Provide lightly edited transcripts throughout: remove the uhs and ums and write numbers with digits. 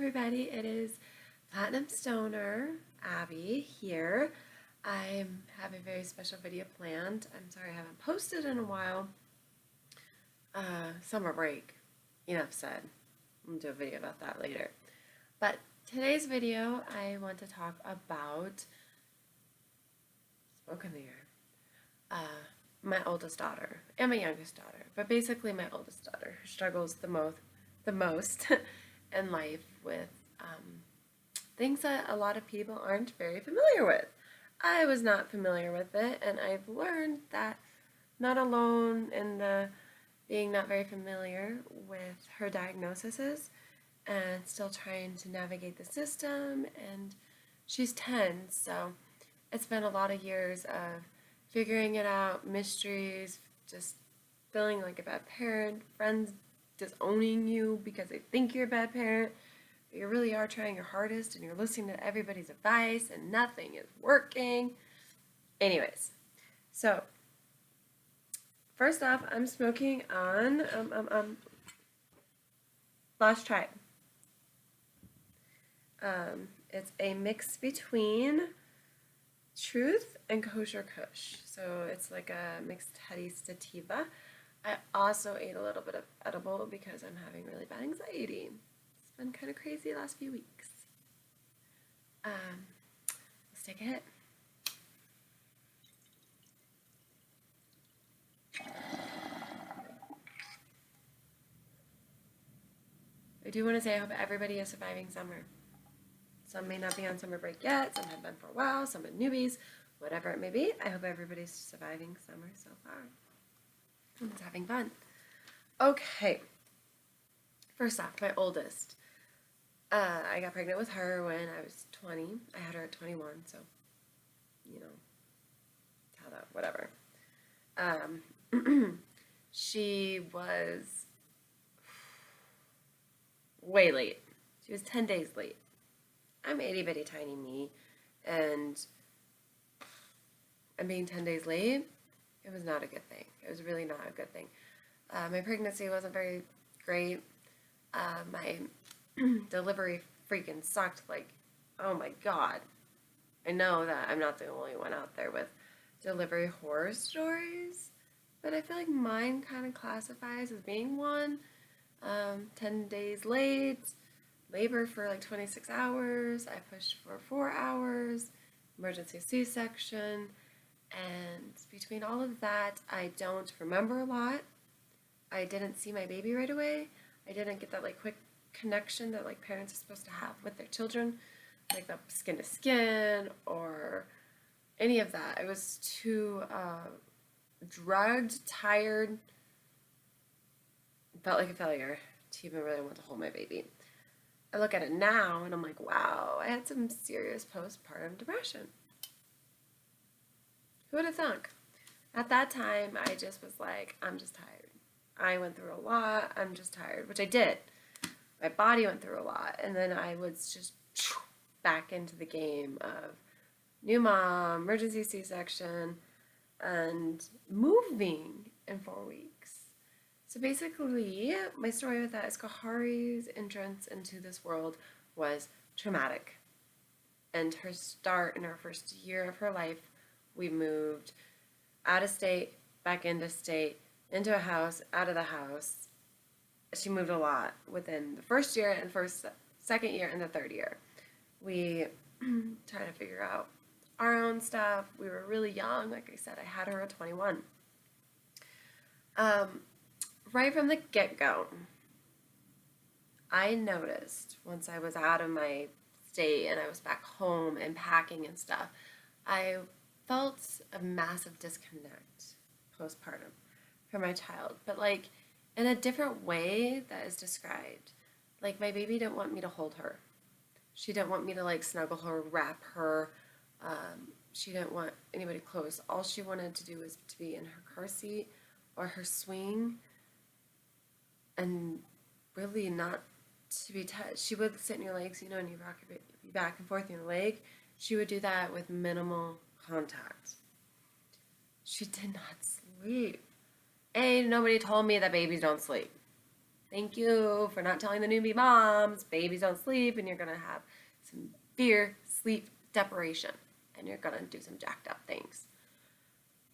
everybody, it is Platinum Stoner, Abby here. I have a very special video planned. I'm sorry I haven't posted in a while. Summer break, enough said. I'm going to do a video about that later. But today's video, I want to talk about smoke in the air. My oldest daughter and my youngest daughter, but basically my oldest daughter who struggles the most in life with things that a lot of people aren't very familiar with. I was not familiar with it, and I've learned that not alone in the being not very familiar with her diagnoses and still trying to navigate the system, and she's 10, so it's been a lot of years of figuring it out, mysteries, just feeling like a bad parent, friends disowning you because they think you're a bad parent, but you really are trying your hardest and you're listening to everybody's advice and nothing is working. Anyways, so first off, I'm smoking on Lost Tribe. It's a mix between Truth and Kosher Kush. So it's like a mixed heady sativa. I also ate a little bit of edible because I'm having really bad anxiety. It's been kind of crazy the last few weeks. Let's take a hit. I do want to say I hope everybody is surviving summer. Some may not be on summer break yet, some have been for a while, some are newbies, whatever it may be. I hope everybody's surviving summer so far. Someone's having fun. Okay. First off, my oldest. I got pregnant with her when I was 20. I had her at 21, so, you know, how that, whatever. She was way late. She was 10 days late. I'm itty bitty tiny me, and being 10 days late, it was not a good thing. It was really not a good thing. My pregnancy wasn't very great. My delivery freaking sucked. Like, oh my God. I know that I'm not the only one out there with delivery horror stories, but I feel like mine kind of classifies as being one. 10 days late, labor for like 26 hours. I pushed for 4 hours, emergency C-section. And between all of that, I don't remember a lot. I didn't see my baby right away. I didn't get that like quick connection that like parents are supposed to have with their children, like the skin to skin or any of that. I was too drugged, tired, felt like a failure to even really want to hold my baby. I look at it now and I'm like, wow, I had some serious postpartum depression. Who would have thunk? At that time, I just was like, I'm just tired. I went through a lot. I'm just tired, which I did. My body went through a lot. And then I was just back into the game of new mom, emergency C-section, and moving in 4 weeks. So basically, my story with that is Kahari's entrance into this world was traumatic. And her start in her first year of her life, we moved out of state, back into state, into a house, out of the house. She moved a lot within the first year and second year and the third year. We tried to figure out our own stuff. We were really young. Like I said, I had her at 21. Right from the get-go, I noticed once I was out of my state and I was back home and packing and stuff, I felt a massive disconnect postpartum from my child, but like in a different way that is described. Like my baby didn't want me to hold her. She didn't want me to like snuggle her, wrap her. She didn't want anybody close. All she wanted to do was to be in her car seat or her swing and really not to be touched. She would sit in your legs, you know, and you rock your baby back and forth in your leg. She would do that with minimal contact. She did not sleep. Nobody told me that babies don't sleep. Thank you for not telling the newbie moms babies don't sleep and you're going to have severe sleep deprivation and you're going to do some jacked up things.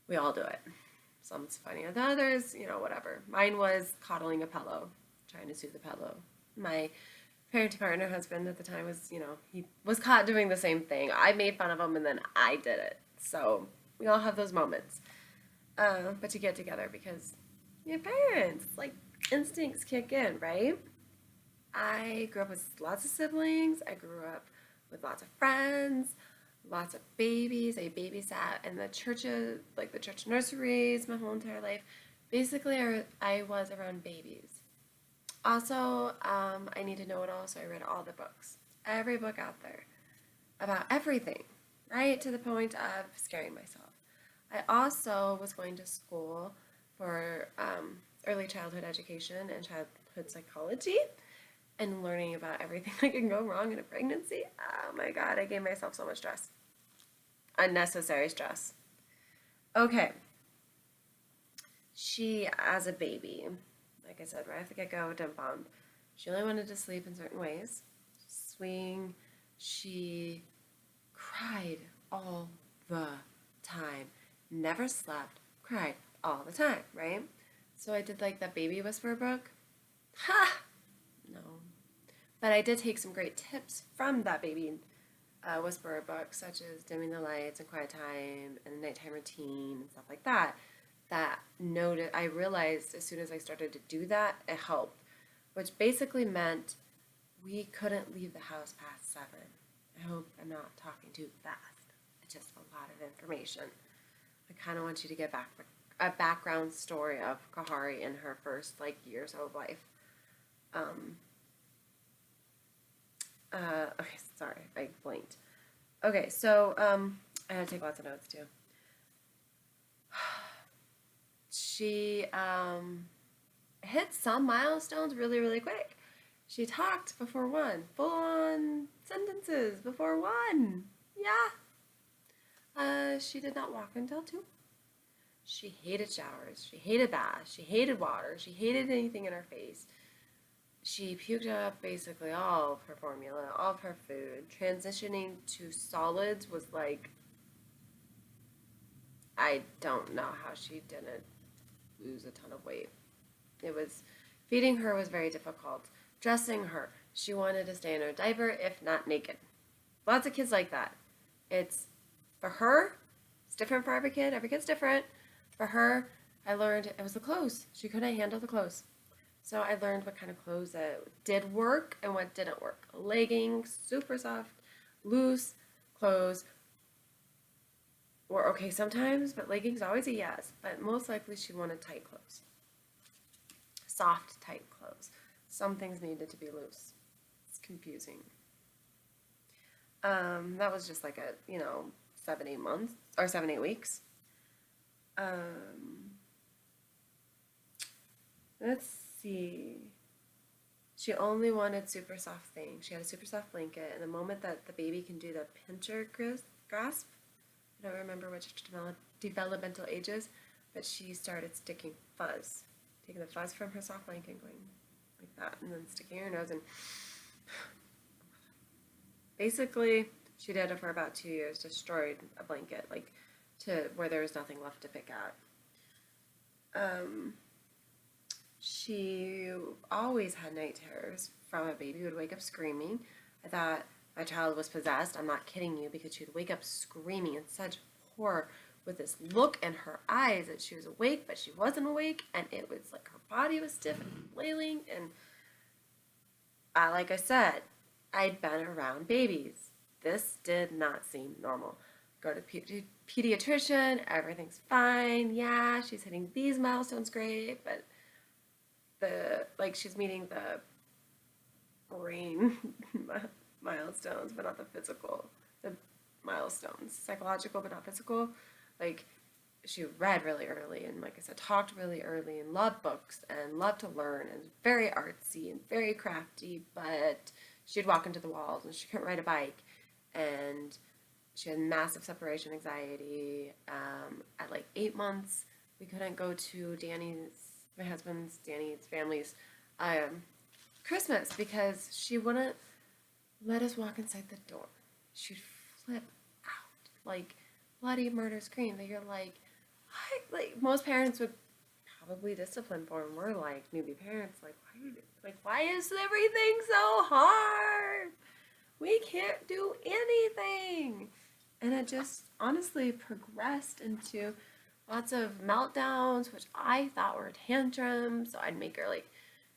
We all do it. Some's funnier than others, whatever. Mine was coddling a pillow, trying to soothe the pillow. My parenting partner husband at the time was, he was caught doing the same thing. I made fun of him and then I did it. So we all have those moments. But you get together because your parents, like, instincts kick in, right? I grew up with lots of siblings. I grew up with lots of friends, lots of babies. I babysat in the churches, like the church nurseries, my whole entire life. Basically, I was around babies. Also, I need to know it all, so I read all the books. Every book out there about everything, right? To the point of scaring myself. I also was going to school for early childhood education and childhood psychology and learning about everything that can go wrong in a pregnancy. Oh my God, I gave myself so much stress. Unnecessary stress. Okay. She, as a baby, like I said, right off the get-go, dumbfounded. She only wanted to sleep in certain ways. Swing. She cried all the time. Never slept. Cried all the time, right? So I did like that baby whisperer book. Ha! No. But I did take some great tips from that baby whisperer book, such as dimming the lights and quiet time and the nighttime routine and stuff like that. I realized as soon as I started to do that, it helped, which basically meant we couldn't leave the house past 7. I hope I'm not talking too fast. It's just a lot of information. I kind of want you to get a background story of Kahari in her first years of life. Okay, sorry, I blinked. Okay, so I had to take lots of notes too. She hit some milestones really, really quick. She talked before 1, full-on sentences before 1. Yeah. She did not walk until 2. She hated showers. She hated baths. She hated water. She hated anything in her face. She puked up basically all of her formula, all of her food. Transitioning to solids was I don't know how she didn't lose a ton of weight. Feeding her was very difficult. Dressing her, she wanted to stay in her diaper, if not naked. Lots of kids like that. For her, it's different for every kid. Every kid's different. For her, I learned it was the clothes. She couldn't handle the clothes. So I learned what kind of clothes that did work and what didn't work. Leggings, super soft, loose clothes were okay sometimes, but leggings always a yes. But most likely she wanted tight clothes. Soft, tight clothes. Some things needed to be loose. It's confusing. That was just 7-8 months, or 7-8 weeks. Let's see. She only wanted super soft things. She had a super soft blanket, and the moment that the baby can do the pincher grasp, I don't remember which developmental ages, but she started sticking fuzz. Taking the fuzz from her soft blanket and going like that, and then sticking her nose in. Basically, she did it for about 2 years, destroyed a blanket, to where there was nothing left to pick at. She always had night terrors from a baby who would wake up screaming. I thought my child was possessed. I'm not kidding you, because she would wake up screaming in such horror with this look in her eyes that she was awake, but she wasn't awake, and it was like her body was stiff and flailing, and like I said, I'd been around babies. This did not seem normal. Go to pediatrician, everything's fine. Yeah, she's hitting these milestones great, but she's meeting the brain milestones, but not the physical. The milestones, psychological but not physical. She read really early and, like I said, talked really early and loved books and loved to learn and was very artsy and very crafty, but she'd walk into the walls and she couldn't ride a bike, and she had massive separation anxiety. At 8 months, we couldn't go to my husband's, Danny's family's Christmas because she wouldn't let us walk inside the door. She'd flip out, like bloody murder scream that you're like, what? Like most parents would probably discipline for, and we're like newbie parents, why is everything so hard? We can't do anything. And it just honestly progressed into lots of meltdowns, which I thought were tantrums. So I'd make her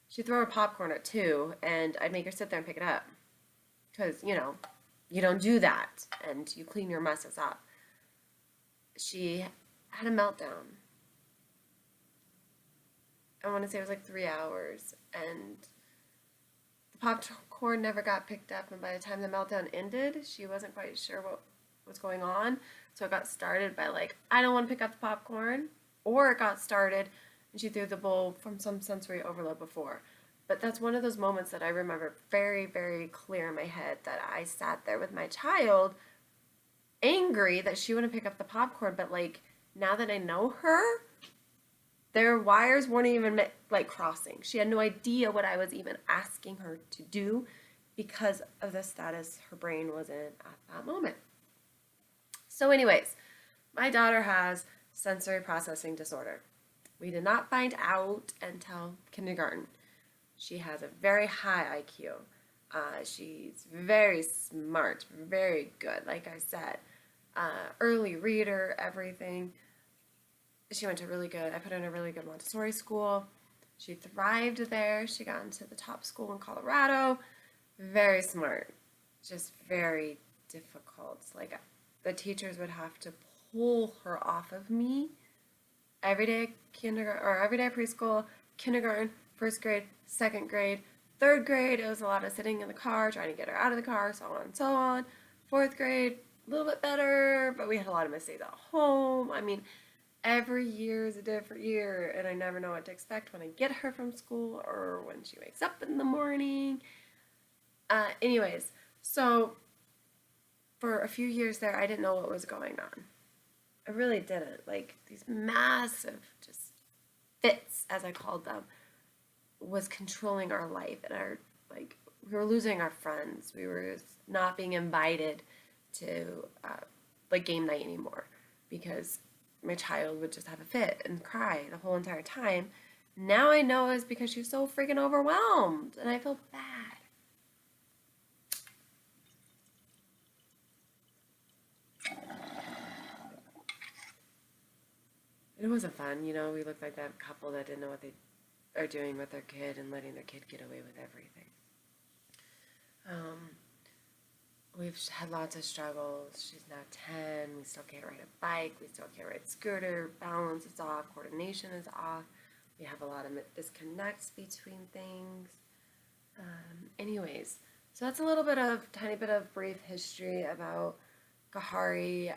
she'd throw her popcorn at 2, and I'd make her sit there and pick it up. Because, you don't do that, and you clean your messes up. She had a meltdown. I want to say it was like 3 hours, and the popcorn never got picked up, and by the time the meltdown ended, she wasn't quite sure what was going on. So it got started by I don't want to pick up the popcorn, or it got started and she threw the bowl from some sensory overload before. But that's one of those moments that I remember very, very clear in my head, that I sat there with my child angry that she wouldn't pick up the popcorn, but now that I know her, their wires weren't even crossing. She had no idea what I was even asking her to do because of the status her brain was in at that moment. So anyways, my daughter has sensory processing disorder. We did not find out until kindergarten. She has a very high IQ. She's very smart, very good, like I said. Early reader, everything. She went to I put her in a really good Montessori school. She thrived there. She got into the top school in Colorado. Very smart, just very difficult. The teachers would have to pull her off of me every day every day preschool, kindergarten, first grade, second grade, third grade. It was a lot of sitting in the car, trying to get her out of the car, so on and so on. Fourth grade, a little bit better, but we had a lot of mistakes at home. I mean, every year is a different year, and I never know what to expect when I get her from school or when she wakes up in the morning. Anyways, so for a few years there, I didn't know what was going on. I really didn't. These massive just fits, as I called them, was controlling our life, and we were losing our friends. We were not being invited to game night anymore because my child would just have a fit and cry the whole entire time. Now I know it's because she's so freaking overwhelmed, and I feel bad. It wasn't fun, we looked like that couple that didn't know what they are doing with their kid and letting their kid get away with everything. We've had lots of struggles. She's now 10. We still can't ride a bike. We still can't ride a scooter. Balance is off. Coordination is off. We have a lot of disconnects between things. Anyways, so that's a tiny bit of brief history about Kahari.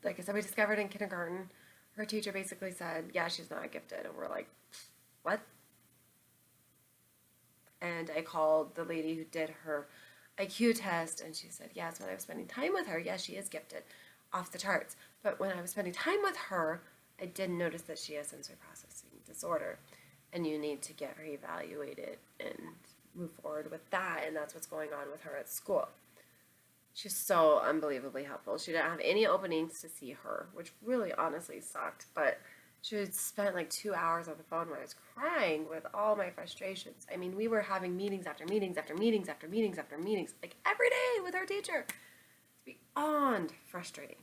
Like I said, we discovered in kindergarten. Her teacher basically said, yeah, she's not gifted. And we're like, what? And I called the lady who did her IQ test, and she said, yes, when I was spending time with her, yes, she is gifted, off the charts. But when I was spending time with her, I did notice that she has sensory processing disorder, and you need to get her evaluated and move forward with that, and that's what's going on with her at school. She's so unbelievably helpful. She didn't have any openings to see her, which really honestly sucked, but she had spent 2 hours on the phone when I was crying with all my frustrations. I mean, we were having meetings after meetings after meetings after meetings after meetings, every day with our teacher. It's beyond frustrating.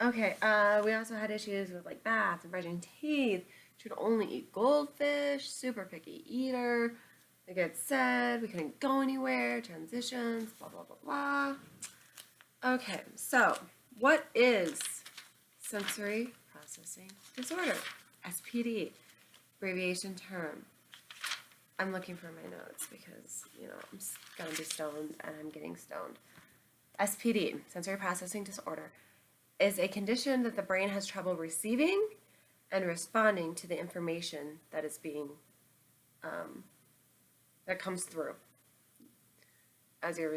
Okay, we also had issues with baths and brushing teeth. She would only eat goldfish, super picky eater. Like I said, we couldn't go anywhere, transitions, blah, blah, blah, blah. Okay, so what is sensory processing disorder? SPD, abbreviation term. I'm looking for my notes because, I'm going to be stoned and I'm getting stoned. SPD, sensory processing disorder, is a condition that the brain has trouble receiving and responding to the information that is being that comes through as your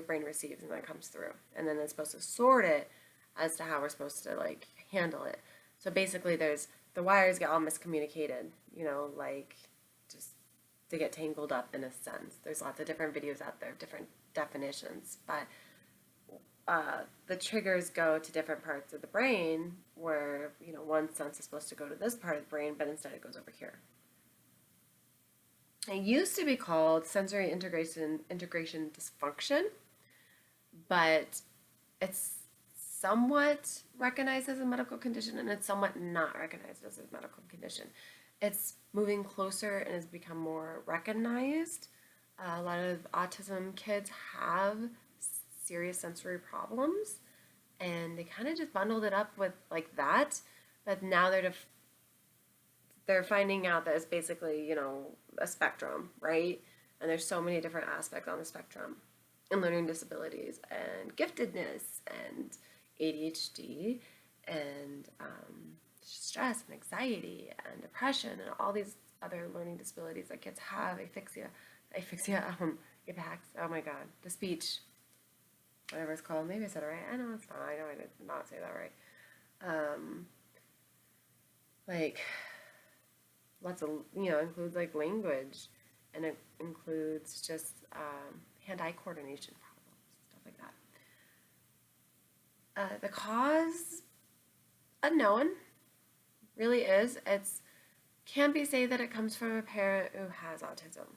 brain receives, and that comes through, and then it's supposed to sort it as to how we're supposed to handle it. So basically, there's the wires get all miscommunicated, like just they get tangled up in a sense. There's lots of different videos out there, different definitions, but the triggers go to different parts of the brain where, one sense is supposed to go to this part of the brain, but instead it goes over here. It used to be called sensory integration dysfunction, but it's somewhat recognized as a medical condition and it's somewhat not recognized as a medical condition. It's moving closer and has become more recognized. A lot of autism kids have serious sensory problems, and they kind of just bundled it up with like that, but now they're finding out that it's basically, a spectrum, right? And there's so many different aspects on the spectrum, and learning disabilities and giftedness and ADHD and stress and anxiety and depression and all these other learning disabilities that kids have, apraxia, oh my god, the speech, whatever it's called. Maybe I said it right. I know it's not. I know I did not say that right. Like lots of, includes like language, and it includes just hand-eye coordination problems, stuff like that. The cause unknown, really is. It's can be say that it comes from a parent who has autism,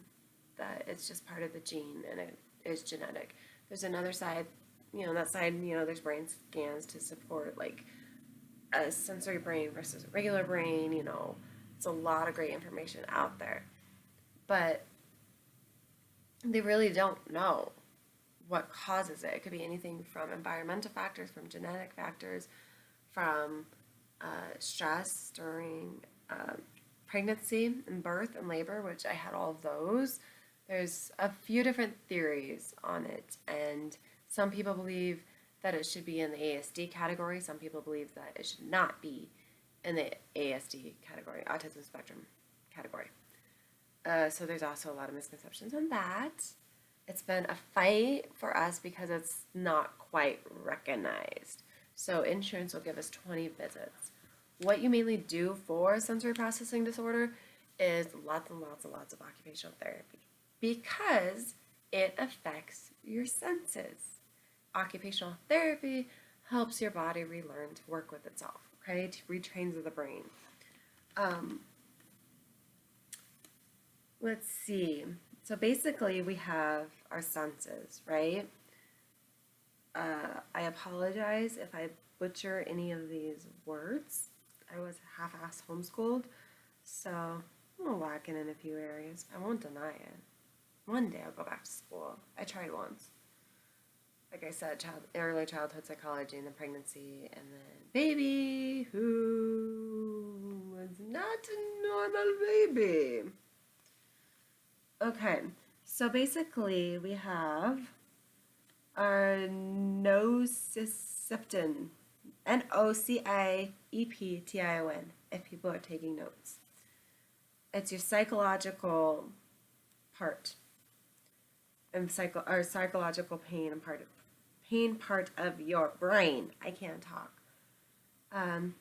that it's just part of the gene and it is genetic. There's another side, that side, there's brain scans to support like a sensory brain versus a regular brain, it's a lot of great information out there. But they really don't know what causes it. It could be anything from environmental factors, from genetic factors, from stress during pregnancy and birth and labor, which I had all of those. There's a few different theories on it, and some people believe that it should be in the ASD category. Some people believe that it should not be in the ASD category, autism spectrum category. So there's also a lot of misconceptions on that. It's been a fight for us because it's not quite recognized. So insurance will give us 20 visits. What you mainly do for sensory processing disorder is lots and lots and lots of occupational therapy because it affects your senses. Occupational therapy helps your body relearn to work with itself, okay? It retrains the brain. Let's see. So basically we have our senses, right? I apologize if I butcher any of these words. I was half-assed homeschooled, so I'm lacking in a few areas. I won't deny it. One day I'll go back to school. I tried once. Like I said, early childhood psychology and then pregnancy and then baby who was not a normal baby. Okay, so basically we have our nociception, Nociaption, if people are taking notes. It's your psychological part and psychological pain and part of your brain. I can't talk.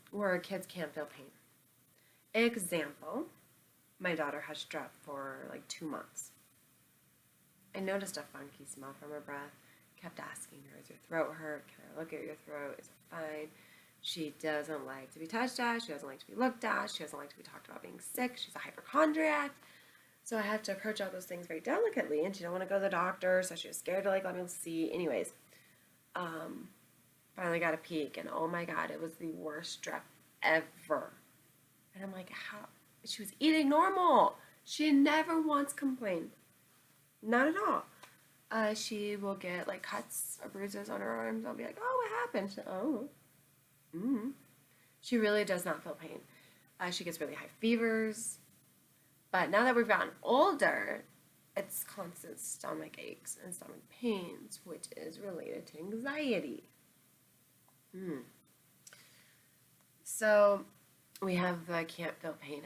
Where kids can't feel pain. Example, my daughter had strep for like 2 months. I noticed a funky smell from her breath. Kept asking her, is your throat hurt? Can I look at your throat? Is it fine? She doesn't like to be touched at. She doesn't like to be looked at. She doesn't like to be talked about being sick. She's a hypochondriac. So I have to approach all those things very delicately, and she don't want to go to the doctor, so she was scared to like let me see. Anyways, finally got a peek, and oh my god, it was the worst strep ever. And I'm like, how? She was eating normal. She never once complained. Not at all. She will get like cuts or bruises on her arms. I'll be like, oh, what happened? She's like, oh. She really does not feel pain. She gets really high fevers. But now that we've gotten older, it's constant stomach aches and stomach pains, which is related to anxiety. So we have the can't feel pain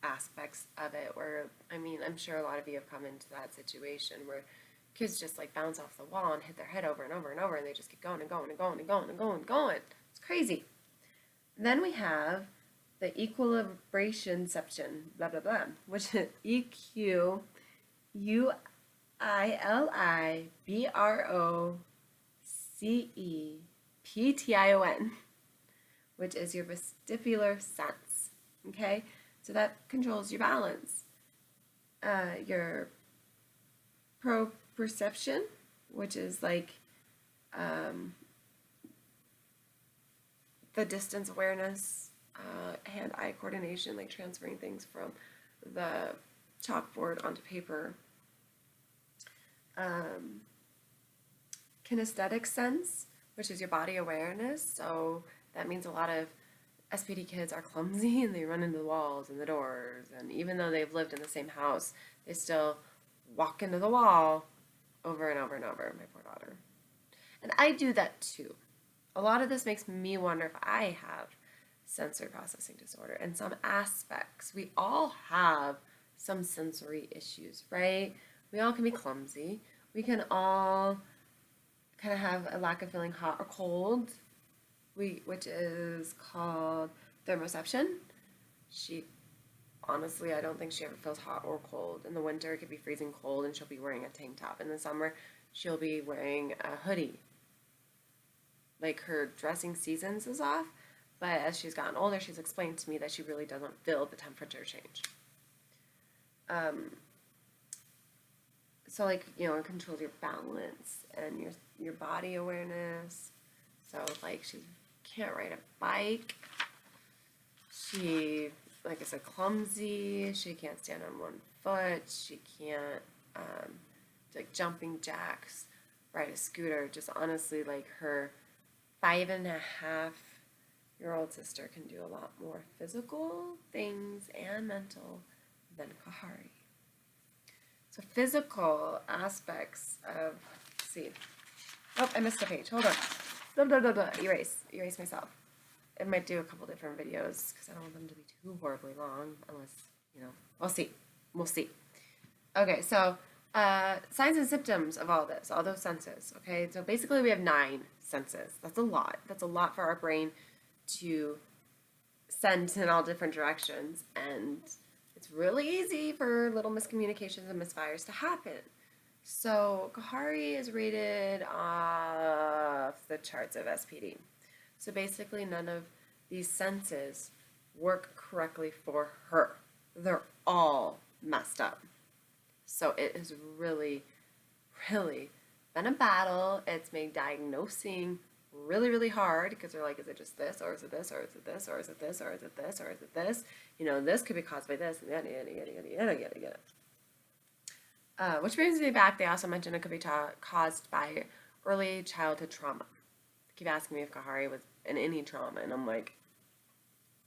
aspects of it where, I'm sure a lot of you have come into that situation where kids just like bounce off the wall and hit their head over and over and over, and they just keep going and going and going and going and going and going. It's crazy. Then we have the equilibrationception, blah, blah, blah, which is EQUILIBROCEPTION, which is your vestibular sense. Okay, so that controls your balance, your proprioception, which is like the distance awareness, hand-eye coordination, like transferring things from the chalkboard onto paper. Kinesthetic sense, which is your body awareness. So that means a lot of SPD kids are clumsy and they run into the walls and the doors. And even though they've lived in the same house, they still walk into the wall over and over and over, my poor daughter. And I do that too. A lot of this makes me wonder if I have sensory processing disorder in some aspects. We all have some sensory issues, right? We all can be clumsy. We can all kind of have a lack of feeling hot or cold, which is called thermoception. Honestly, I don't think she ever feels hot or cold. In the winter, it could be freezing cold and she'll be wearing a tank top. In the summer, she'll be wearing a hoodie. Like her dressing seasons is off, but as she's gotten older, she's explained to me that she really doesn't feel the temperature change. So like, it controls your balance and your body awareness. So like she can't ride a bike. She, like I said, clumsy. She can't stand on one foot. She can't like jumping jacks, ride a scooter. Just honestly, like her 5.5-year-old sister can do a lot more physical things and mental than Kahari. So physical aspects of, let's see. Oh, I missed a page. Hold on. Blah, blah, blah, blah. Erase myself. I might do a couple different videos because I don't want them to be too horribly long unless, we'll see. We'll see. Okay, so signs and symptoms of all this, all those senses, okay? So basically we have 9 senses. That's a lot. That's a lot for our brain to send in all different directions, and it's really easy for little miscommunications and misfires to happen. So Kahari is rated off the charts of SPD. So basically none of these senses work correctly for her. They're all messed up. So it has really, really been a battle. It's made diagnosing really, really hard because they're like, is it just this, or is it this, or is it this, or is it this, or is it this, or is it this? This could be caused by this, and yada, yada, yada, yada, yada, yada. Which brings me back, they also mentioned it could be caused by early childhood trauma. They keep asking me if Kahari was in any trauma, and I'm like,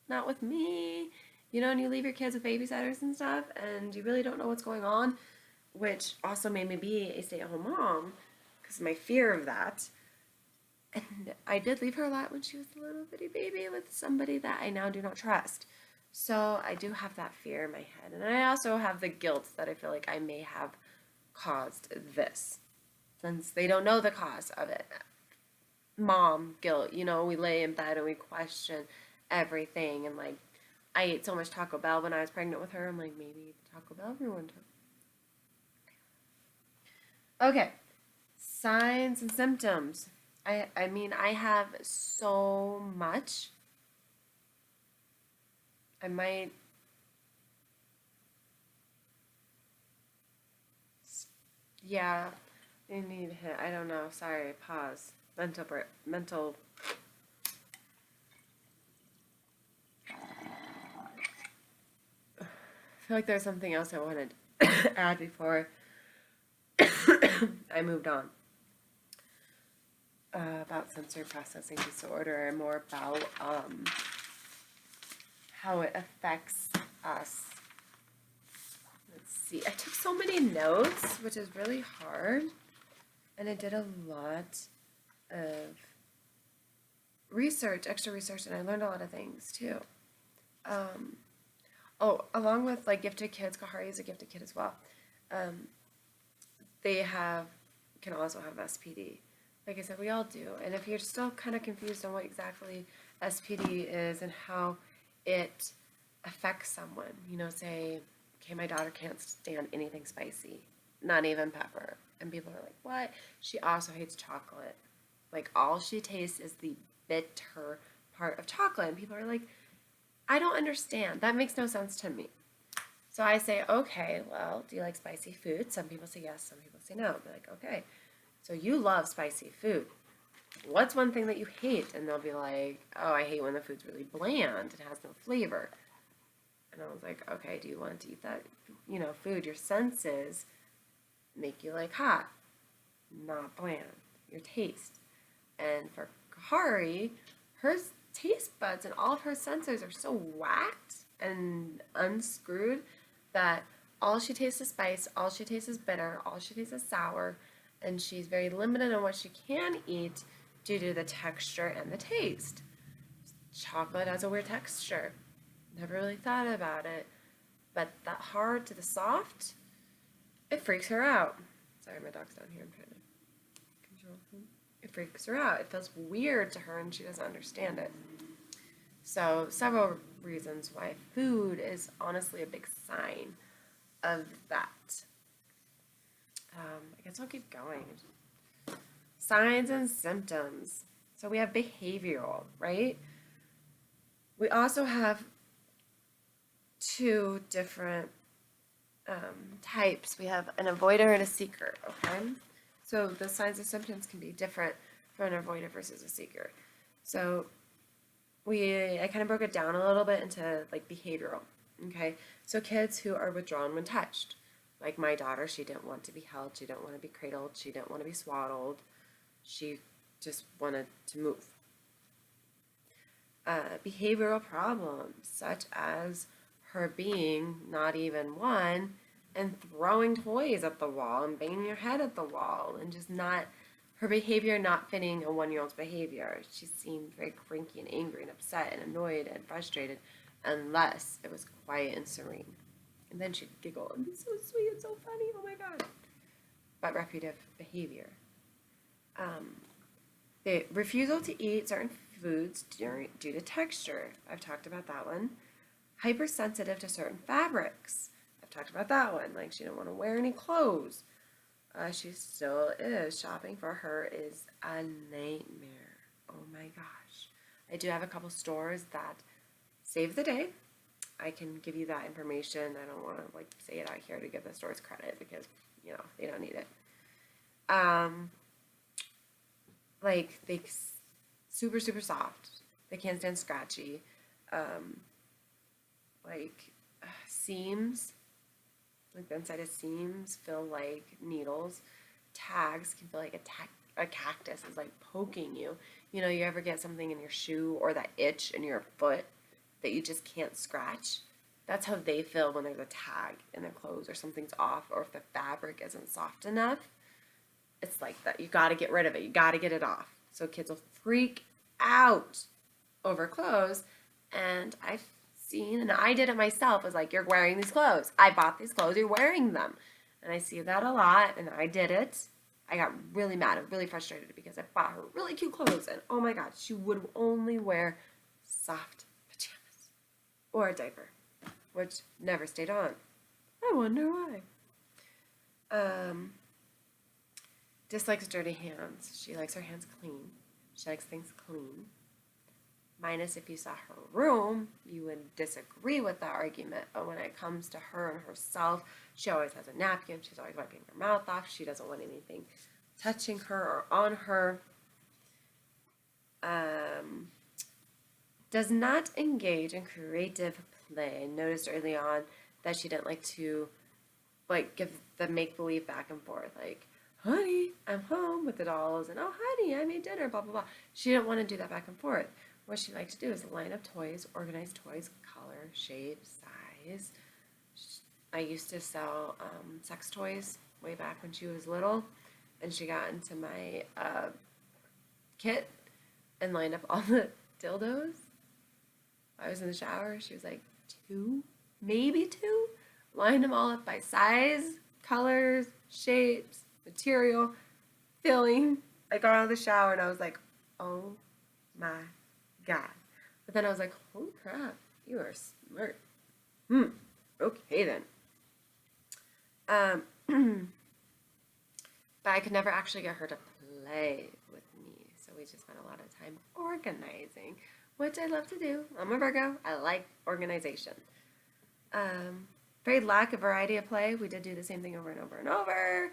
not with me. And you leave your kids with babysitters and stuff, and you really don't know what's going on, which also made me be a stay-at-home mom, because of my fear of that. And I did leave her a lot when she was a little bitty baby with somebody that I now do not trust. So I do have that fear in my head. And I also have the guilt that I feel like I may have caused this, since they don't know the cause of it. Mom guilt, we lay in bed and we question everything. And like, I ate so much Taco Bell when I was pregnant with her. I'm like, maybe Taco Bell ruined her. Okay, signs and symptoms. I mean, I have so much. I might I need to hit. I don't know. Sorry. Pause. Mental. I feel like there's something else I wanted to add before I moved on. About sensory processing disorder and more about how it affects us. Let's see. I took so many notes, which is really hard, and I did a lot of extra research, and I learned a lot of things too. Along with like gifted kids, Kahari is a gifted kid as well. They can also have SPD. Like I said, we all do. And if you're still kind of confused on what exactly SPD is and how it affects someone. You know, say, okay, my daughter can't stand anything spicy, not even pepper. And people are like, what? She also hates chocolate. Like, all she tastes is the bitter part of chocolate. And people are like, I don't understand. That makes no sense to me. So I say, okay, well, do you like spicy food? Some people say yes, some people say no. I'm like, okay, so you love spicy food. What's one thing that you hate? And they'll be like, oh, I hate when the food's really bland and has no flavor. And I was like, okay, do you want to eat that, food? Your senses make you like hot, not bland. Your taste. And for Kahari, her taste buds and all of her sensors are so whacked and unscrewed that all she tastes is spice, all she tastes is bitter, all she tastes is sour, and she's very limited on what she can eat due to the texture and the taste. Chocolate has a weird texture. Never really thought about it, but that hard to the soft, it freaks her out. Sorry, my dog's down here. I'm trying to control him. It freaks her out. It feels weird to her, and she doesn't understand it. So, several reasons why food is honestly a big sign of that. I guess I'll keep going. Signs and symptoms. So we have behavioral, right? We also have two different types. We have an avoider and a seeker, okay? So the signs and symptoms can be different for an avoider versus a seeker. So I kind of broke it down a little bit into like behavioral, okay? So kids who are withdrawn when touched. Like my daughter, she didn't want to be held, she didn't want to be cradled, she didn't want to be swaddled, she just wanted to move. Behavioral problems, such as her being not even one and throwing toys at the wall and banging her head at the wall and just not, her behavior not fitting a 1-year-old's behavior. She seemed very cranky and angry and upset and annoyed and frustrated unless it was quiet and serene. And then she'd giggle and be so sweet and so funny, oh my god. But repetitive behavior. The refusal to eat certain foods due to texture. I've talked about that one. Hypersensitive to certain fabrics. I've talked about that one. Like she didn't want to wear any clothes. She still is. Shopping for her is a nightmare. Oh my gosh. I do have a couple stores that save the day. I can give you that information. I don't want to say it out here to give the stores credit because they don't need it. They super soft. They can't stand scratchy. Seams, the inside of seams feel like needles. Tags can feel like a cactus is poking you. You ever get something in your shoe or that itch in your foot that you just can't scratch? That's how they feel when there's a tag in their clothes or something's off or if the fabric isn't soft enough. It's like that. You got to get rid of it. You got to get it off. So kids will freak out over clothes. And I've seen, and I did it myself, was like, you're wearing these clothes. I bought these clothes. You're wearing them. And I see that a lot, and I did it. I got really mad and really frustrated because I bought her really cute clothes. And oh my God, she would only wear soft pajamas or a diaper, which never stayed on. I wonder why. Dislikes dirty hands. She likes her hands clean. She likes things clean. Minus if you saw her room, you would disagree with that argument. But when it comes to her and herself, she always has a napkin. She's always wiping her mouth off. She doesn't want anything touching her or on her. Does not engage in creative play. I noticed early on that she didn't like to give the make-believe back and forth. Honey, I'm home with the dolls, and oh, honey, I made dinner, blah, blah, blah. She didn't want to do that back and forth. What she liked to do is line up toys, organize toys, color, shape, size. I used to sell sex toys way back when she was little, and she got into my kit and lined up all the dildos. I was in the shower. She was like, 2, maybe 2. Lined them all up by size, colors, shapes, material, filling. I got out of the shower and I was like, oh my God. But then I was like, holy crap, You are smart. Okay then. But I could never actually get her to play with me, so we just spent a lot of time organizing, which I love to do. I'm a Virgo. I like organization. Very lack of variety of play. We did do the same thing over and over and over.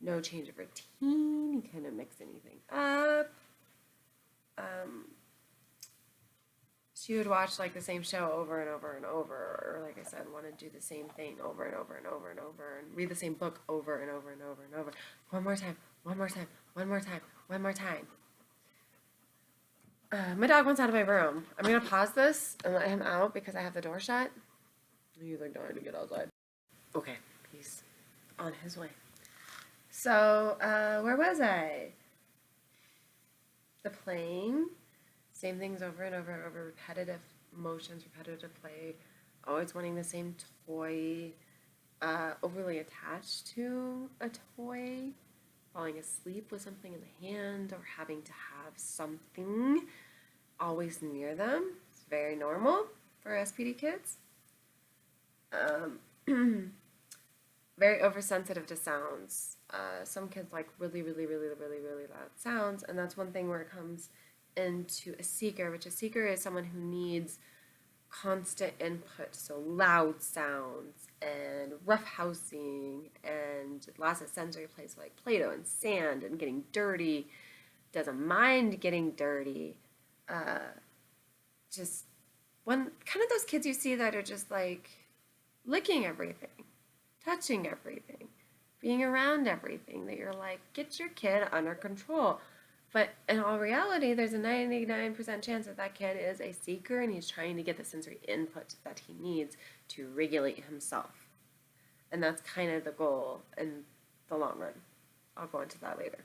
No change of routine. You couldn't mix anything up. She would watch like the same show over and over and over, or like I said, want to do the same thing over and over and over and over, and read the same book over and over and over and over. One more time, one more time, one more time, one more time. My dog wants out of my room. I'm gonna pause this and let him out because I have the door shut. He's like dying to get outside. Okay, he's on his way. So, where was I? The playing. Same things over and over and over, repetitive motions, repetitive play, always wanting the same toy, overly attached to a toy, falling asleep with something in the hand, or having to have something always near them. It's very normal for SPD kids. Very oversensitive to sounds. Some kids like really, really, really, really, really loud sounds, and that's one thing where it comes into a seeker, which a seeker is someone who needs constant input, so loud sounds and roughhousing and lots of sensory plays like Play-Doh and sand and getting dirty, doesn't mind getting dirty. Just one kind of those kids you see that are just like licking everything, touching everything, being around everything, that you're like, get your kid under control. But in all reality, there's a 99% chance that kid is a seeker and he's trying to get the sensory input that he needs to regulate himself. And that's kind of the goal in the long run. I'll go into that later.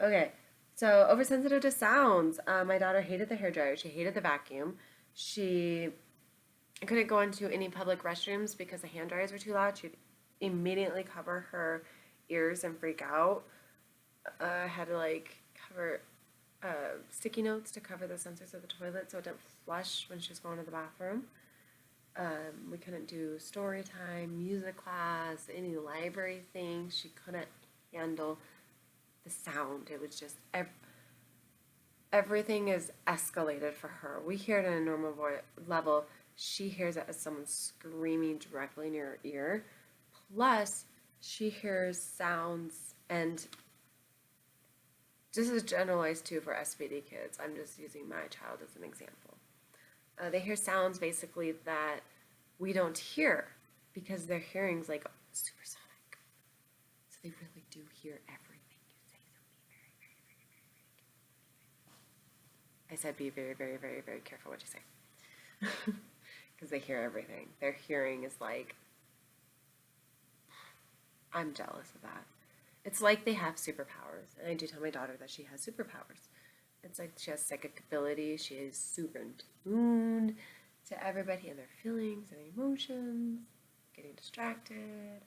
Okay, so oversensitive to sounds. My daughter hated the hairdryer. She hated the vacuum. She couldn't go into any public restrooms because the hand dryers were too loud. She'd immediately cover her ears and freak out. Had to like cover sticky notes to cover the sensors of the toilet so it didn't flush when she was going to the bathroom. We couldn't do story time, music class, any library things. She couldn't handle the sound. It was just everything is escalated for her. We hear it at a normal level. She hears it as someone screaming directly in her ear. Plus, she hears sounds, and this is generalized too for SPD kids. I'm just using my child as an example. They hear sounds basically that we don't hear because their hearing's like supersonic. So they really do hear everything you say. So be very, very, very, very, very, I said be very, very, very, very careful what you say. Because they hear everything. Their hearing is like, I'm jealous of that. It's like they have superpowers. And I do tell my daughter that she has superpowers. It's like she has psychic ability. She is super in tune to everybody and their feelings and emotions, getting distracted.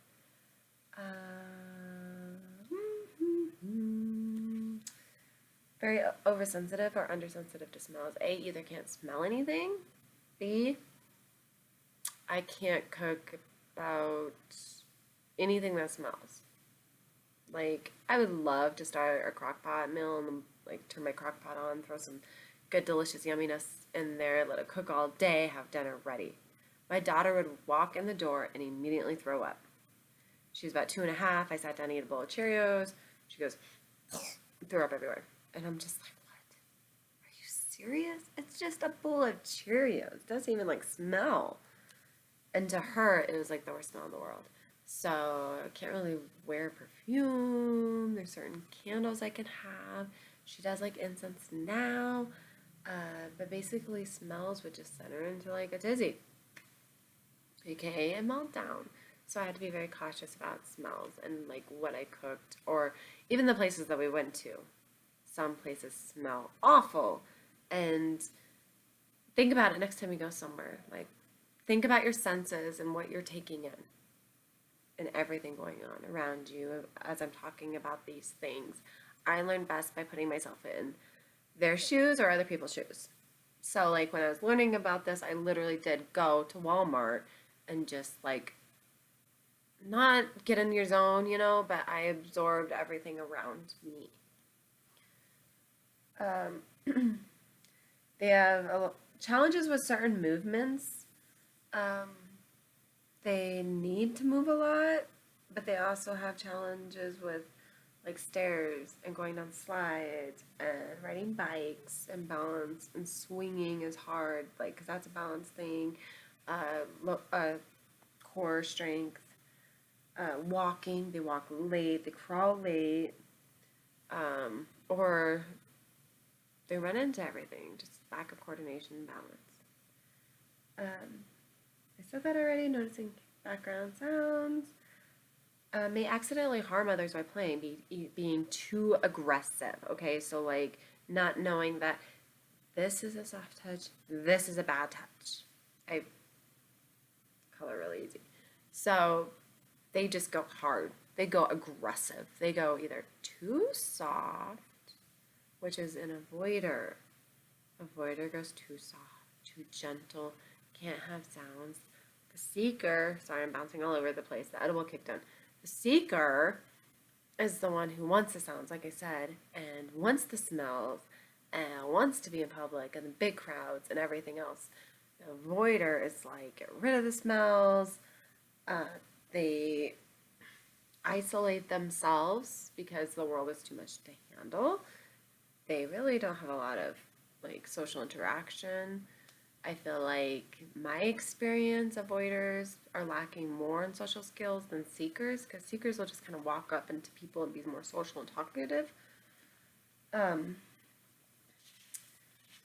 Very oversensitive or undersensitive to smells. A, either can't smell anything. B, I can't cook about anything that smells. Like, I would love to start a crock pot meal and like turn my crock pot on, throw some good delicious yumminess in there, let it cook all day, have dinner ready. My daughter would walk in the door and immediately throw up. She was about 2.5. I sat down to eat a bowl of Cheerios. She goes, threw up everywhere. And I'm just like, what? Are you serious? It's just a bowl of Cheerios. It doesn't even like smell. And to her, it was like the worst smell in the world. So I can't really wear perfume. There's certain candles I can have. She does like incense now. But basically smells would just send her into like a tizzy. AKA a meltdown. So I had to be very cautious about smells and like what I cooked, or even the places that we went to. Some places smell awful. And think about it next time you go somewhere. Like, think about your senses and what you're taking in and everything going on around you as I'm talking about these things. I learn best by putting myself in their shoes or other people's shoes. So like when I was learning about this, I literally did go to Walmart and just like not get in your zone, but I absorbed everything around me. They have challenges with certain movements. Um, they need to move a lot, but they also have challenges with like stairs and going down slides and riding bikes and balance and swinging is hard, like because that's a balance thing. Core strength. Walking, they walk late, they crawl late, or they run into everything, just lack of coordination and balance. I said that already, noticing background sounds. May accidentally harm others by playing, being too aggressive, okay? So, like, not knowing that this is a soft touch, this is a bad touch. I color really easy. So, they just go hard. They go aggressive. They go either too soft, which is an avoider. Avoider goes too soft, too gentle, can't have sounds. The seeker, sorry, I'm bouncing all over the place. The edible kicked in. The seeker is the one who wants the sounds, like I said, and wants the smells, and wants to be in public and the big crowds and everything else. The avoider is like, get rid of the smells. They isolate themselves because the world is too much to handle. They really don't have a lot of like social interaction. I feel like my experience, avoiders are lacking more in social skills than seekers, because seekers will just kind of walk up into people and be more social and talkative.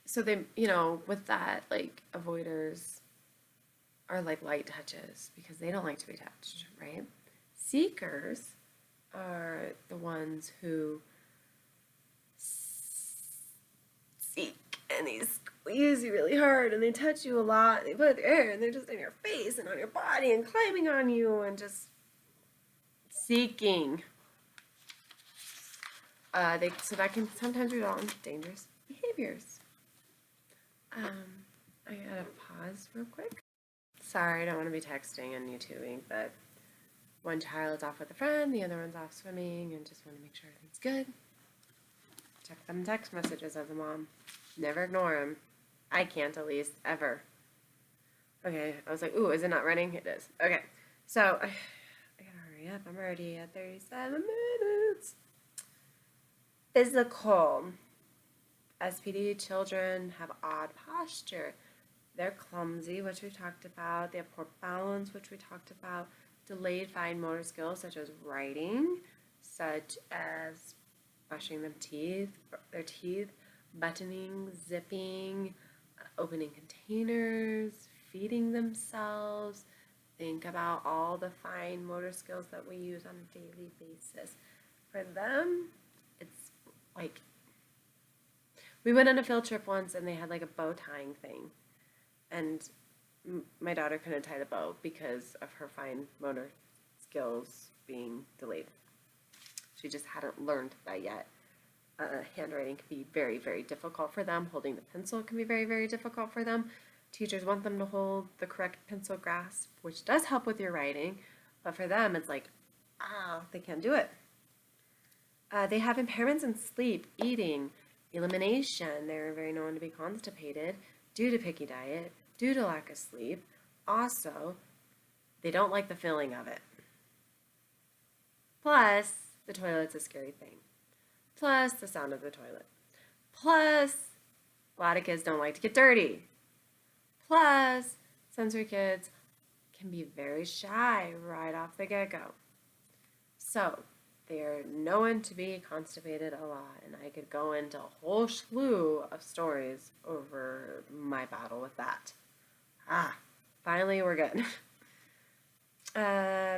So they, with that, like avoiders are like light touches because they don't like to be touched, right? Seekers are the ones who seek and they squeeze you really hard and they touch you a lot. They put their hair and they're just in your face and on your body and climbing on you and just seeking. So that can sometimes result in dangerous behaviors. I gotta pause real quick. Sorry, I don't want to be texting and YouTubing, but one child's off with a friend, the other one's off swimming, and just want to make sure everything's good. Check them text messages as a mom. Never ignore them. I can't, at least, ever. Okay, I was like, ooh, is it not running? It is. Okay, so I gotta hurry up. I'm already at 37 minutes. Physical. SPD children have odd posture. They're clumsy, which we talked about. They have poor balance, which we talked about. Delayed fine motor skills, such as writing, such as brushing their teeth, buttoning, zipping, opening containers, feeding themselves. Think about all the fine motor skills that we use on a daily basis. For them, it's like, we went on a field trip once and they had like a bow tying thing. And my daughter couldn't tie the bow because of her fine motor skills being delayed. She just hadn't learned that yet. Handwriting can be very, very difficult for them. Holding the pencil can be very, very difficult for them. Teachers want them to hold the correct pencil grasp, which does help with your writing, but for them it's like, they can't do it. They have impairments in sleep, eating, elimination. They're very known to be constipated due to picky diet, due to lack of sleep. Also, they don't like the feeling of it. Plus, the toilet's a scary thing. Plus, the sound of the toilet. Plus, a lot of kids don't like to get dirty. Plus, sensory kids can be very shy right off the get-go. So, they're known to be constipated a lot, and I could go into a whole slew of stories over my battle with that. Finally we're good.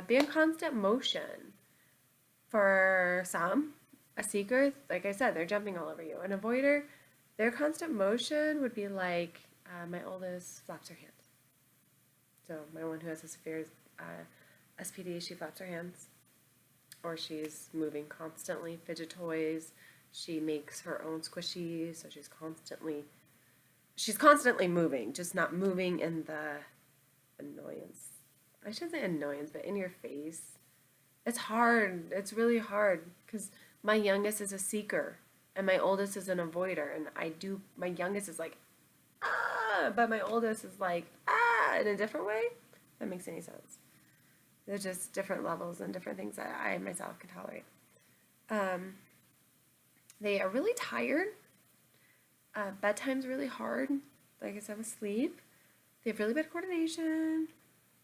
Be in constant motion. For some, a seeker, like I said, they're jumping all over you. An avoider, their constant motion would be like, my oldest flaps her hands. So my one who has a severe SPD, she flaps her hands. Or she's moving constantly, fidget toys. She makes her own squishies, so she's constantly she's constantly moving, just not moving in the annoyance. I shouldn't say annoyance, but in your face. It's hard. It's really hard because my youngest is a seeker and my oldest is an avoider. And my youngest is like, ah, but my oldest is like, ah, in a different way. If that makes any sense. They're just different levels and different things that I myself can tolerate. They are really tired. Bedtime's really hard. Like I said, with sleep. They have really bad coordination.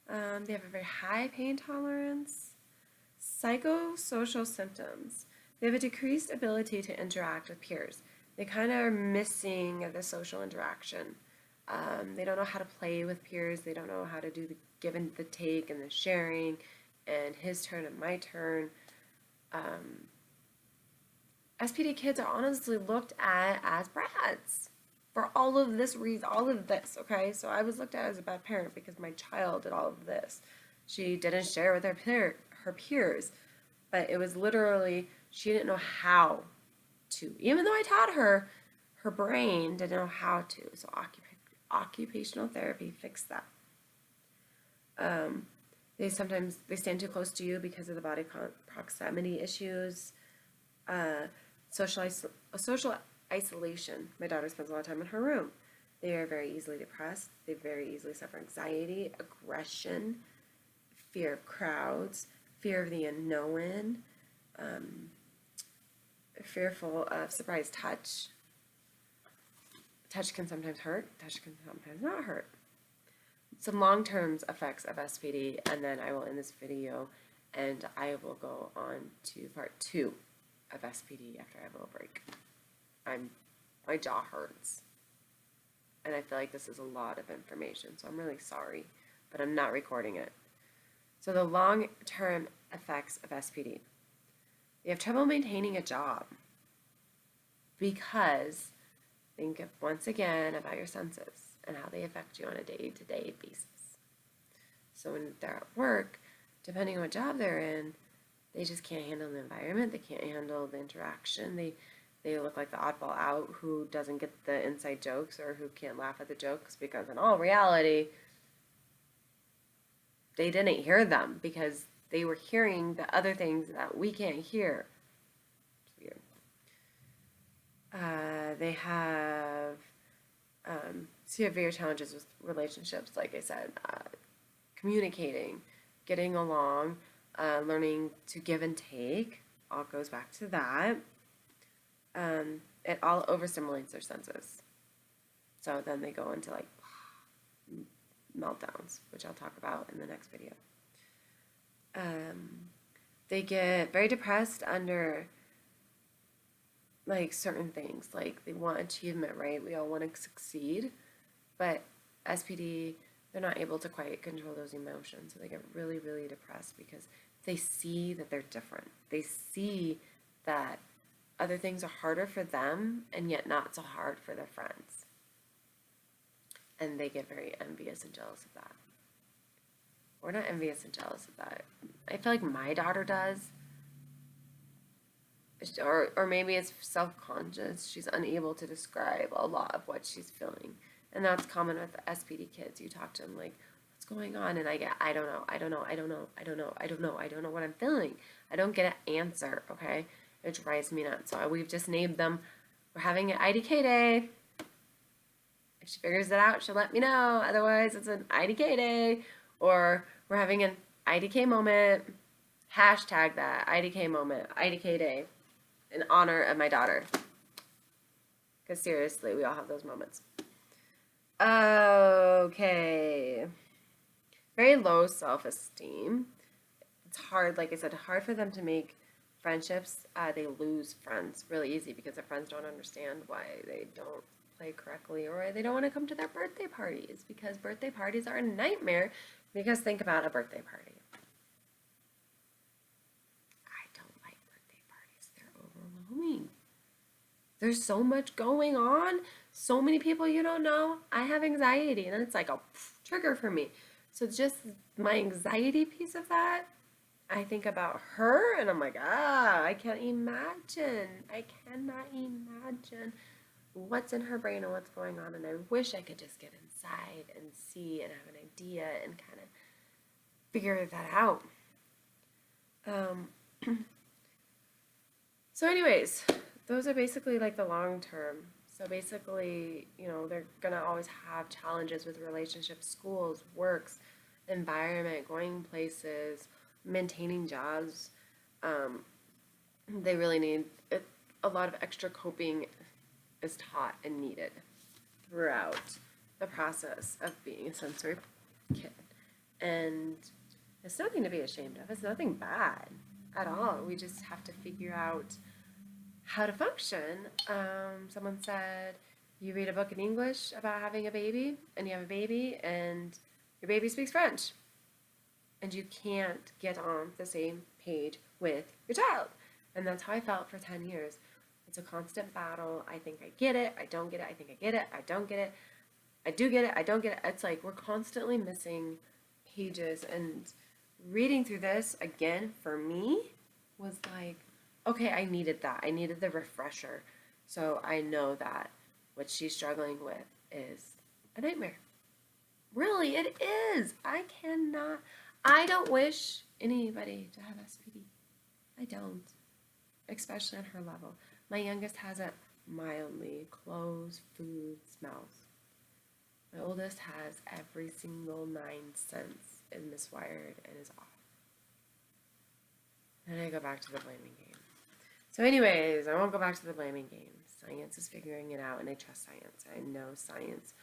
They have a very high pain tolerance. Psychosocial symptoms. They have a decreased ability to interact with peers. They kind of are missing the social interaction. They don't know how to play with peers. They don't know how to do the give and the take and the sharing and his turn and my turn. SPD kids are honestly looked at as brats for all of this reason, all of this, okay? So I was looked at as a bad parent because my child did all of this. She didn't share with her peers, but it was literally, she didn't know how to. Even though I taught her, her brain didn't know how to. So occupational therapy fixed that. They stand too close to you because of the body proximity issues. Social isolation. My daughter spends a lot of time in her room. They are very easily depressed. They very easily suffer anxiety, aggression, fear of crowds, fear of the unknown, fearful of surprise touch. Touch can sometimes hurt. Touch can sometimes not hurt. Some long-term effects of SPD, and then I will end this video, and I will go on to part 2 of SPD after I have a little break. My jaw hurts, and I feel like this is a lot of information, so I'm really sorry, but I'm not recording it. So the long-term effects of SPD. You have trouble maintaining a job because think once again about your senses and how they affect you on a day-to-day basis. So when they're at work, depending on what job they're in, they just can't handle the environment. They can't handle the interaction. They look like the oddball out who doesn't get the inside jokes or who can't laugh at the jokes because in all reality, they didn't hear them because they were hearing the other things that we can't hear. It's weird. They have severe challenges with relationships, like I said, communicating, getting along, learning to give and take, all goes back to that. It all overstimulates their senses. So then they go into like meltdowns, which I'll talk about in the next video. They get very depressed under like certain things, like they want achievement, right? We all want to succeed, but SPD, they're not able to quite control those emotions. So they get really, really depressed because they see that they're different. They see that other things are harder for them and yet not so hard for their friends. And they get very envious and jealous of that. Or not envious and jealous of that. I feel like my daughter does. Or maybe it's self-conscious. She's unable to describe a lot of what she's feeling. And that's common with SPD kids. You talk to them like, what's going on? And I get, I don't know what I'm feeling. I don't get an answer, okay? It drives me nuts. So we've just named them, we're having an IDK day. If she figures it out, she'll let me know. Otherwise, it's an IDK day. Or we're having an IDK moment. Hashtag that, IDK moment, IDK day, in honor of my daughter. Because seriously, we all have those moments. Okay. Very low self-esteem. It's hard, like I said, hard for them to make friendships. They lose friends really easy because their friends don't understand why they don't play correctly or they don't want to come to their birthday parties because birthday parties are a nightmare. Because think about a birthday party. I don't like birthday parties. They're overwhelming. There's so much going on. So many people you don't know. I have anxiety and it's like a trigger for me. So just my anxiety piece of that, I think about her and I'm like, I can't imagine. I cannot imagine what's in her brain and what's going on, and I wish I could just get inside and see and have an idea and kind of figure that out. So anyways, those are basically like the long term. So basically, they're going to always have challenges with relationships, schools, works, environment, going places, maintaining jobs. They really need it. A lot of extra coping is taught and needed throughout the process of being a sensory kid. And it's nothing to be ashamed of. It's nothing bad at all. We just have to figure out how to function. Someone said, you read a book in English about having a baby, and you have a baby, and your baby speaks French. And you can't get on the same page with your child. And that's how I felt for 10 years. It's a constant battle. I think I get it. I don't get it. I think I get it. I don't get it. I do get it. I don't get it. It's like we're constantly missing pages. And reading through this, again, for me, was like, okay, I needed that. I needed the refresher. So I know that what she's struggling with is a nightmare. Really, it is. I don't wish anybody to have SPD. I don't. Especially on her level. My youngest has it mildly. Clothes, food, smells. My oldest has every single 9 sense is miswired and is off. Then I go back to the blaming game. So anyways, I won't go back to the blaming game. Science is figuring it out, and I trust science. I know science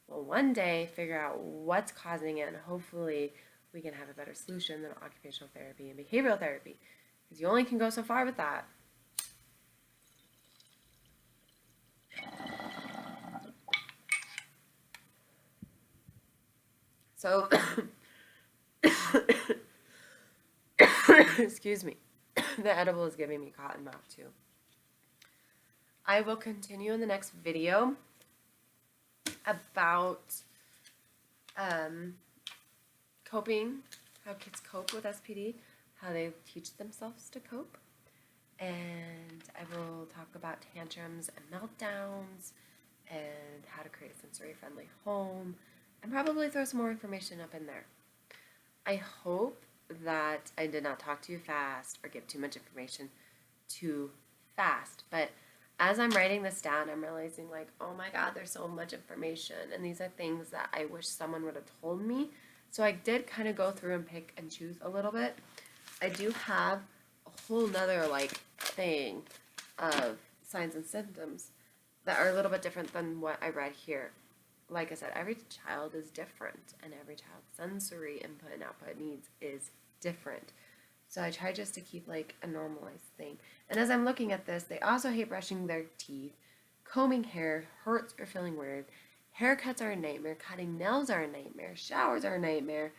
will one day figure out what's causing it, and hopefully we can have a better solution than occupational therapy and behavioral therapy, because you only can go so far with that. So, excuse me, the edible is giving me cotton mouth too. I will continue in the next video about coping, how kids cope with SPD, how they teach themselves to cope, and I will talk about tantrums and meltdowns and how to create a sensory-friendly home, and probably throw some more information up in there. I hope that I did not talk too fast or give too much information too fast, but as I'm writing this down, I'm realizing like, oh my God, there's so much information, and these are things that I wish someone would have told me. So I did kind of go through and pick and choose a little bit. I do have a whole nother like thing of signs and symptoms that are a little bit different than what I read here. Like I said, every child is different, and every child's sensory input and output needs is different. So I try just to keep like a normalized thing. And as I'm looking at this, they also hate brushing their teeth, combing hair hurts or feeling weird, haircuts are a nightmare, cutting nails are a nightmare, showers are a nightmare,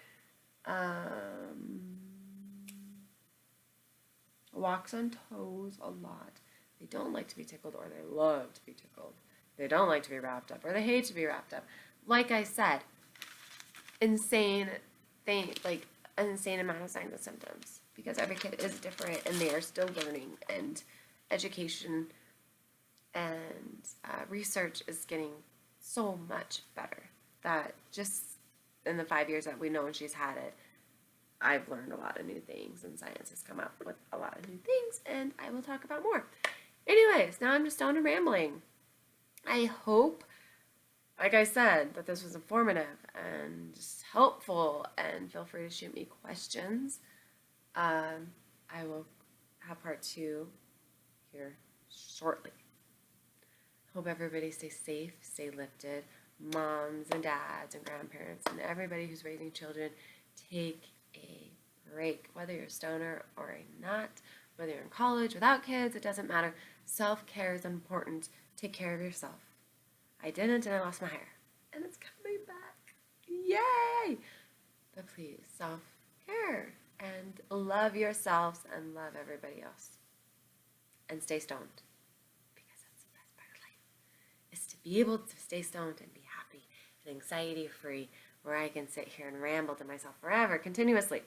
walks on toes a lot. They don't like to be tickled, or they love to be tickled. They don't like to be wrapped up, or they hate to be wrapped up. Like I said, insane amount of signs and symptoms, because every kid is different and they are still learning, and education and research is getting so much better that just in the 5 years that we've known she's had it, I've learned a lot of new things, and science has come up with a lot of new things, and I will talk about more. Anyways, now I'm just done rambling. I hope, like I said, that this was informative and just helpful, and feel free to shoot me questions. I will have part 2 here shortly. Hope everybody stays safe, stay lifted. Moms and dads and grandparents and everybody who's raising children, take a break. Whether you're a stoner or not, whether you're in college, without kids, it doesn't matter. Self-care is important. Take care of yourself. I didn't, and I lost my hair. And it's coming back. Yay! But please, self-care. And love yourselves and love everybody else. And stay stoned. Because that's the best part of life. Is to be able to stay stoned and be happy and anxiety-free, where I can sit here and ramble to myself forever, continuously.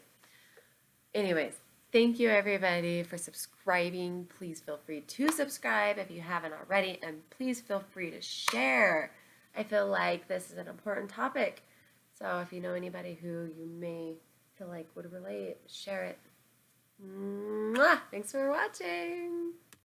Anyways, Thank you everybody for subscribing. Please feel free to subscribe if you haven't already, and please feel free to share. I feel like this is an important topic. So if you know anybody who you may feel like would relate, share it. Mwah! Thanks for watching.